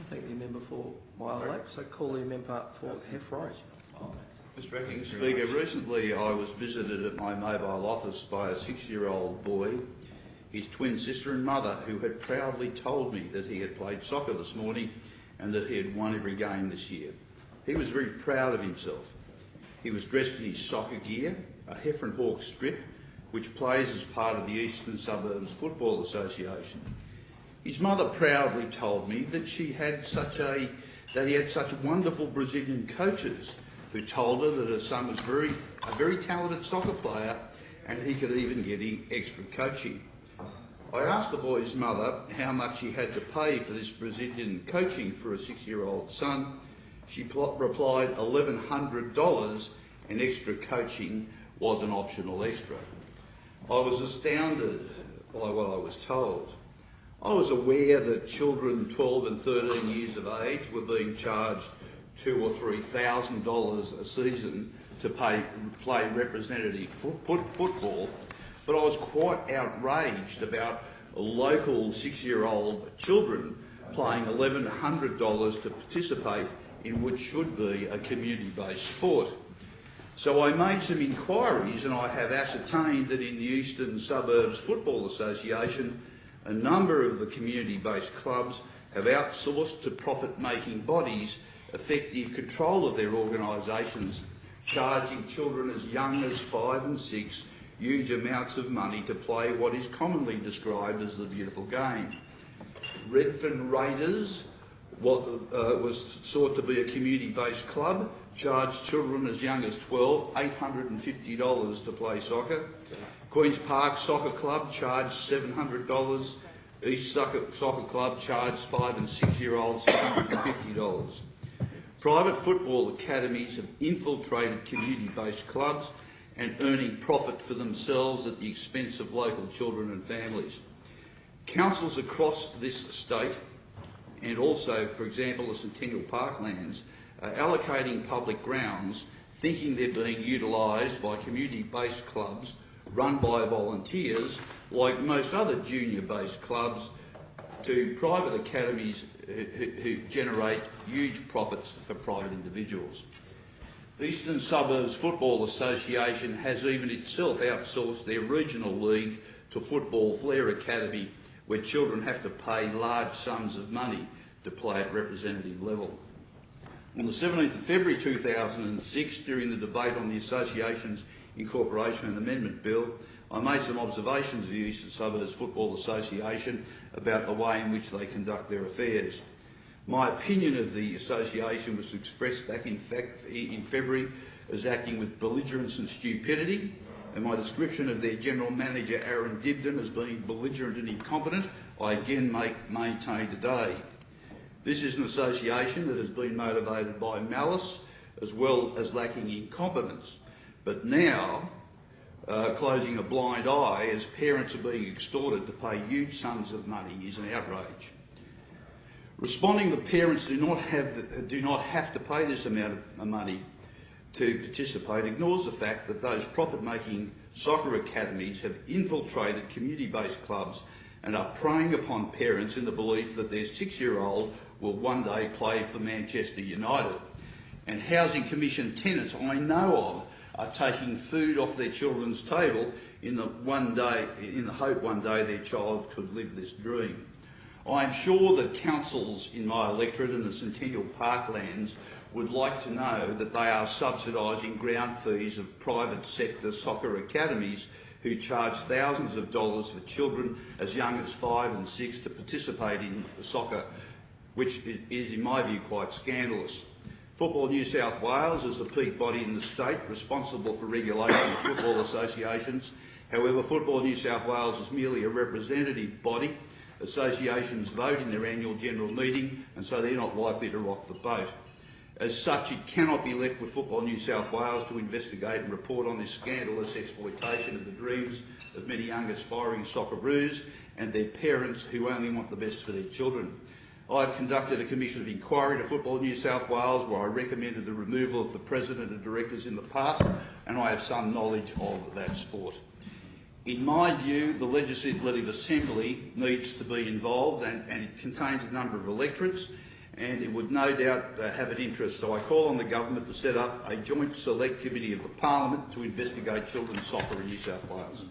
thank the member for Mile-Lake. So call the member for Heffray. Mr Acting Speaker, recently I was visited at my mobile office by a 6-year-old boy, his twin sister and mother, who had proudly told me that he had played soccer this morning and that he had won every game this year. He was very proud of himself. He was dressed in his soccer gear, a Heifer and Hawk strip, which plays as part of the Eastern Suburbs Football Association. His mother proudly told me that he had such wonderful Brazilian coaches who told her that her son was a very talented soccer player and he could even get extra coaching. I asked the boy's mother how much he had to pay for this Brazilian coaching for a 6-year-old son. She replied $1,100 and extra coaching was an optional extra. I was astounded by what I was told. I was aware that children 12 and 13 years of age were being charged $2,000 or $3,000 a season to play representative football, but I was quite outraged about local 6-year-old children paying $1,100 to participate in what should be a community-based sport. So I made some inquiries and I have ascertained that in the Eastern Suburbs Football Association, a number of the community-based clubs have outsourced to profit-making bodies effective control of their organisations, charging children as young as 5 and 6 huge amounts of money to play what is commonly described as the beautiful game. Redfern Raiders, what was sought to be a community-based club, charged children as young as 12 $850 to play soccer. Queen's Park Soccer Club charged $700. East Soccer Club charged 5 and 6-year-olds $650. Private football academies have infiltrated community-based clubs and earning profit for themselves at the expense of local children and families. Councils across this state, and also, for example, the Centennial Parklands, are allocating public grounds thinking they're being utilised by community-based clubs run by volunteers, like most other junior-based clubs, to private academies who generate huge profits for private individuals. Eastern Suburbs Football Association has even itself outsourced their regional league to Football Flair Academy, where children have to pay large sums of money to play at representative level. On the 17th of February 2006, during the debate on the Association's Incorporation and Amendment Bill, I made some observations of the Eastern Suburbs Football Association about the way in which they conduct their affairs. My opinion of the association was expressed back in February as acting with belligerence and stupidity, and my description of their General Manager Aaron Dibden as being belligerent and incompetent I again maintain today. This is an association that has been motivated by malice as well as lacking incompetence, but now closing a blind eye as parents are being extorted to pay huge sums of money is an outrage. Responding that parents do not have to pay this amount of money to participate ignores the fact that those profit-making soccer academies have infiltrated community-based clubs and are preying upon parents in the belief that their 6-year-old will one day play for Manchester United. And Housing Commission tenants I know of are taking food off their children's table in the hope one day their child could live this dream. I am sure that councils in my electorate and the Centennial Parklands would like to know that they are subsidising ground fees of private sector soccer academies who charge thousands of dollars for children as young as 5 and 6 to participate in soccer, which is, in my view, quite scandalous. Football New South Wales is the peak body in the state responsible for regulation of football associations. However, Football New South Wales is merely a representative body. Associations vote in their annual general meeting, and so they're not likely to rock the boat. As such, it cannot be left with Football New South Wales to investigate and report on this scandalous exploitation of the dreams of many young aspiring Socceroos and their parents who only want the best for their children. I have conducted a commission of inquiry to Football New South Wales where I recommended the removal of the president and directors in the past, and I have some knowledge of that sport. In my view, the Legislative Assembly needs to be involved, and it contains a number of electorates, and it would no doubt have an interest. So I call on the government to set up a joint select committee of the Parliament to investigate children's soccer in New South Wales.